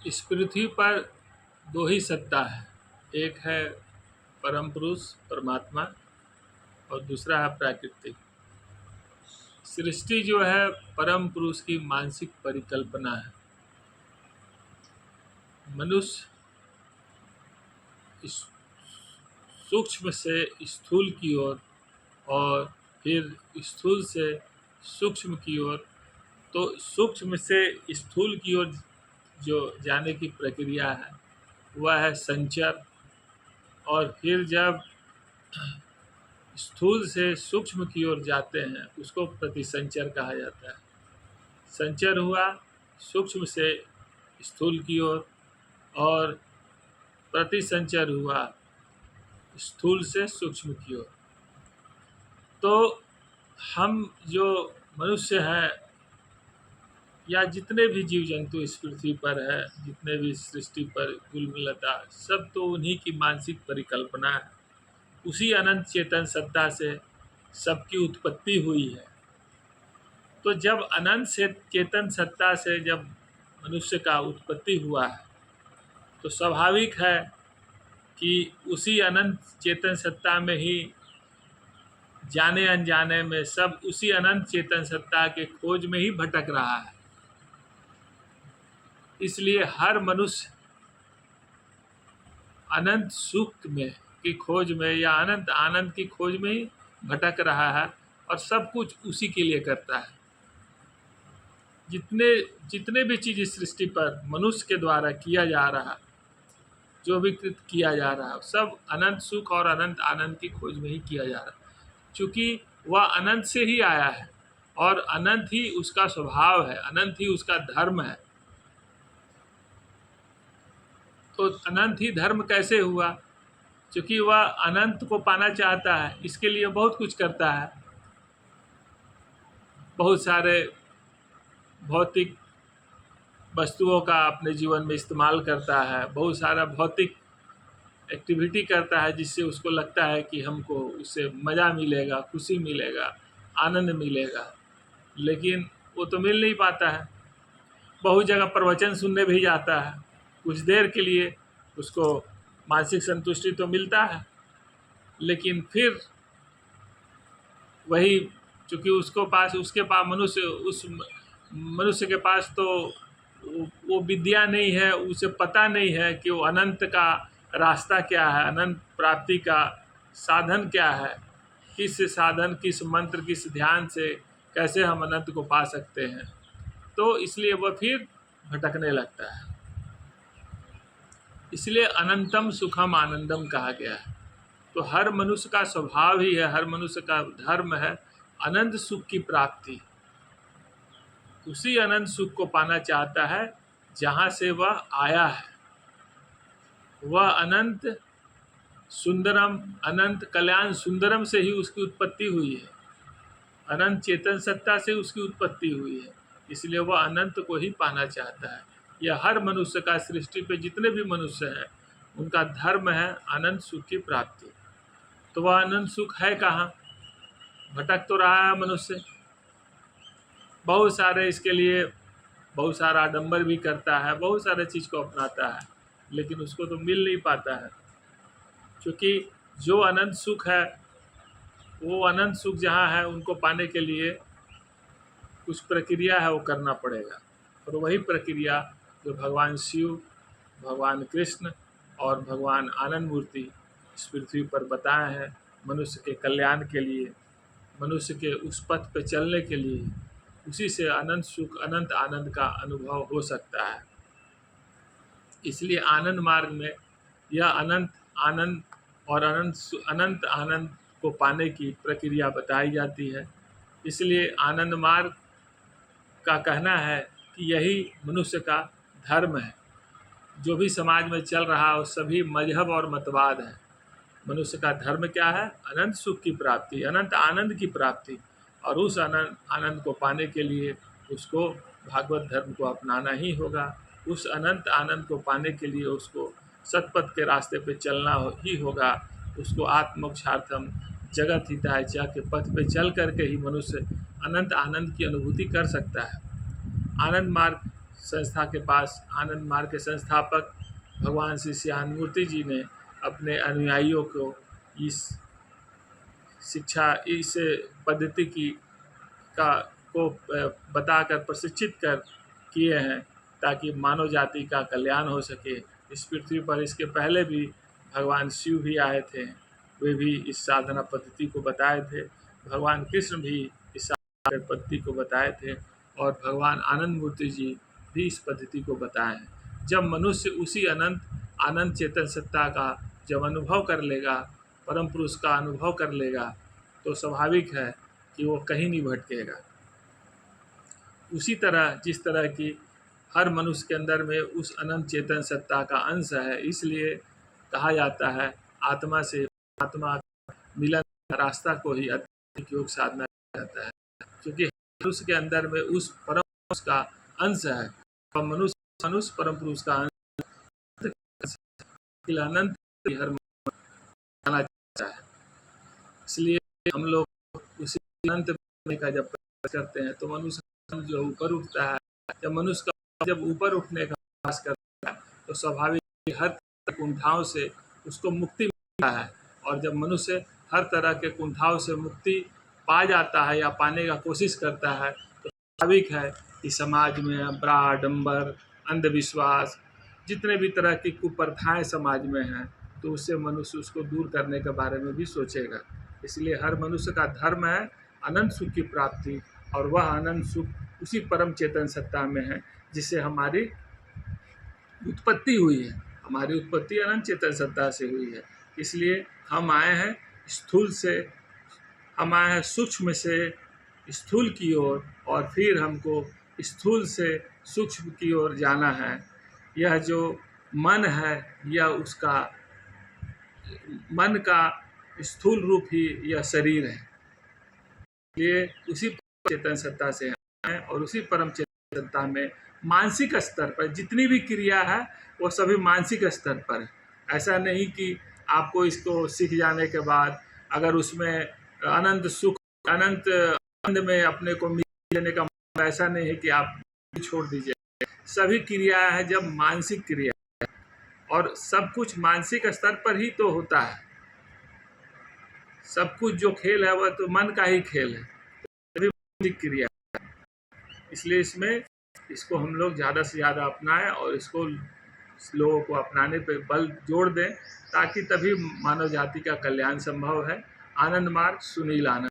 इस पृथ्वी पर दो ही सत्ता है, एक है परम पुरुष परमात्मा और दूसरा है प्राकृतिक। सृष्टि जो है परम पुरुष की मानसिक परिकल्पना है। मनुष्य इस सूक्ष्म से स्थूल की ओर और फिर स्थूल से सूक्ष्म की ओर, तो सूक्ष्म से स्थूल की ओर जो जाने की प्रक्रिया है वह है संचर, और फिर जब स्थूल से सूक्ष्म की ओर जाते हैं उसको प्रतिसंचर कहा जाता है। संचर हुआ सूक्ष्म से स्थूल की ओर और प्रतिसंचर हुआ स्थूल से सूक्ष्म की ओर। तो हम जो मनुष्य हैं या जितने भी जीव जंतु इस पृथ्वी पर है, जितने भी सृष्टि पर कुल मिलता, सब तो उन्हीं की मानसिक परिकल्पना है। उसी अनंत चेतन सत्ता से सबकी उत्पत्ति हुई है। तो जब अनंत से चेतन सत्ता से जब मनुष्य का उत्पत्ति हुआ है तो स्वाभाविक है कि उसी अनंत चेतन सत्ता में ही जाने अनजाने में सब उसी अनंत चेतन सत्ता के खोज में ही भटक रहा है। इसलिए हर मनुष्य अनंत सुख में की खोज में या अनंत आनंद की खोज में ही भटक रहा है और सब कुछ उसी के लिए करता है। जितने भी चीज़ इस सृष्टि पर मनुष्य के द्वारा किया जा रहा, जो भी कृत किया जा रहा है, सब अनंत सुख और अनंत आनंद की खोज में ही किया जा रहा है, क्योंकि वह अनंत से ही आया है और अनंत ही उसका स्वभाव है, अनंत ही उसका धर्म है। तो अनंत ही धर्म कैसे हुआ? क्योंकि वह अनंत को पाना चाहता है, इसके लिए बहुत कुछ करता है। बहुत सारे भौतिक वस्तुओं का अपने जीवन में इस्तेमाल करता है, बहुत सारा भौतिक एक्टिविटी करता है जिससे उसको लगता है कि हमको उससे मज़ा मिलेगा, खुशी मिलेगा, आनंद मिलेगा, लेकिन वो तो मिल नहीं पाता है। बहुत जगह प्रवचन सुनने भी जाता है, कुछ देर के लिए उसको मानसिक संतुष्टि तो मिलता है, लेकिन फिर वही, चूँकि उसके पास मनुष्य के पास तो वो विद्या नहीं है, उसे पता नहीं है कि वो अनंत का रास्ता क्या है, अनंत प्राप्ति का साधन क्या है, किस साधन, किस मंत्र, किस ध्यान से कैसे हम अनंत को पा सकते हैं। तो इसलिए वह फिर भटकने लगता है। इसलिए अनंतम सुखम आनंदम कहा गया है। तो हर मनुष्य का स्वभाव ही है, हर मनुष्य का धर्म है अनंत सुख की प्राप्ति। उसी अनंत सुख को पाना चाहता है जहाँ से वह आया है। वह अनंत सुंदरम, अनंत कल्याण सुंदरम से ही उसकी उत्पत्ति हुई है, अनंत चेतन सत्ता से उसकी उत्पत्ति हुई है, इसलिए वह अनंत को ही पाना चाहता है। यह हर मनुष्य का, सृष्टि पे जितने भी मनुष्य हैं उनका धर्म है अनंत सुख की प्राप्ति। तो वह अनंत सुख है कहाँ? भटक तो रहा है मनुष्य, बहुत सारे इसके लिए बहुत सारा आडंबर भी करता है, बहुत सारे चीज़ को अपनाता है, लेकिन उसको तो मिल नहीं पाता है। क्योंकि जो अनंत सुख है, वो अनंत सुख जहाँ है उनको पाने के लिए कुछ प्रक्रिया है, वो करना पड़ेगा। और वही प्रक्रिया जो भगवान शिव, भगवान कृष्ण और भगवान आनंद मूर्ति इस पृथ्वी पर बताए हैं मनुष्य के कल्याण के लिए, मनुष्य के उस पथ पे चलने के लिए। उसी से अनंत सुख, अनंत आनंद का अनुभव हो सकता है। इसलिए आनंद मार्ग में यह अनंत आनंद और अनंत आनंद को पाने की प्रक्रिया बताई जाती है। इसलिए आनंद मार्ग का कहना है कि यही मनुष्य का धर्म है। जो भी समाज में चल रहा है वो सभी मजहब और मतवाद है। मनुष्य का धर्म क्या है? अनंत सुख की प्राप्ति, अनंत आनंद की प्राप्ति। और उस आनंद को पाने के लिए उसको भागवत धर्म को अपनाना ही होगा। उस अनंत आनंद को पाने के लिए उसको सतपथ के रास्ते पे चलना ही होगा। उसको आत्मोक्षार्थम जगत हिताय च के पथ पे चल करके ही मनुष्य अनंत आनंद की अनुभूति कर सकता है। आनंद मार्ग संस्था के पास, आनंद मार्ग के संस्थापक भगवान श्री श्याममूर्ति जी ने अपने अनुयायियों को इस शिक्षा, इस पद्धति को बताकर प्रशिक्षित कर किए हैं ताकि मानव जाति का कल्याण हो सके। इस पृथ्वी पर इसके पहले भी भगवान शिव भी आए थे, वे भी इस साधना पद्धति को बताए थे। भगवान कृष्ण भी इस साधना पद्धति को बताए थे और भगवान आनंद मूर्ति जी भी इस पद्धति को बताए हैं। जब मनुष्य उसी अनंत चेतन सत्ता का जब अनुभव कर लेगा, परम पुरुष का अनुभव कर लेगा, तो स्वाभाविक है कि वो कहीं नहीं भटकेगा। उसी तरह जिस तरह की हर मनुष्य के अंदर में उस अनंत चेतन सत्ता का अंश है, इसलिए कहा जाता है आत्मा से आत्मा मिलन का रास्ता को ही आध्यात्मिक योग साधना कहता है, क्योंकि मनुष्य के अंदर में उस परम पुरुष का अंश है और मनुष्य परम पुरुष का अंश अनंत हर जाना चाहता है। इसलिए हम लोग उसी अनंत का जब प्रयास करते हैं तो मनुष्य जो ऊपर उठता है, जब मनुष्य का जब ऊपर उठने का प्रयास करता है तो स्वाभाविक हर तरह की कुंठाओं से उसको मुक्ति मिलता है। और जब मनुष्य हर तरह के कुंठाओं से मुक्ति पा जाता है या पाने का कोशिश करता है तो स्वाभाविक है कि समाज में आडंबर, अंधविश्वास, जितने भी तरह की कुप्रथाएं समाज में हैं, तो उससे मनुष्य उसको दूर करने के बारे में भी सोचेगा। इसलिए हर मनुष्य का धर्म है अनंत सुख की प्राप्ति, और वह अनंत सुख उसी परम चेतन सत्ता में है जिससे हमारी उत्पत्ति हुई है। हमारी उत्पत्ति अनंत चेतन सत्ता से हुई है। इसलिए हम आए हैं स्थूल से, हम आए हैं सूक्ष्म से स्थूल की ओर, और फिर हमको स्थूल से सूक्ष्म की ओर जाना है। यह जो मन है, यह उसका मन का स्थूल रूप ही यह शरीर है। ये उसी चेतन सत्ता से है और उसी परम चेतन सत्ता में मानसिक स्तर पर जितनी भी क्रिया है वो सभी मानसिक स्तर पर है। ऐसा नहीं कि आपको इसको सीख जाने के बाद अगर उसमें अनंत सुख, अनंत आनंद में अपने को मिल लेने का, ऐसा नहीं है कि आप छोड़ दीजिए। सभी क्रिया है जब मानसिक क्रिया है, और सब कुछ मानसिक स्तर पर ही तो होता है। सब कुछ जो खेल है वह तो मन का ही खेल है, सभी मानसिक क्रिया है। इसलिए इसको हम लोग ज़्यादा से ज़्यादा अपनाएं और इसको लोगों को अपनाने पर बल जोड़ दें, ताकि तभी मानव जाति का कल्याण संभव है। आनंद मार्ग, सुनील आनंद।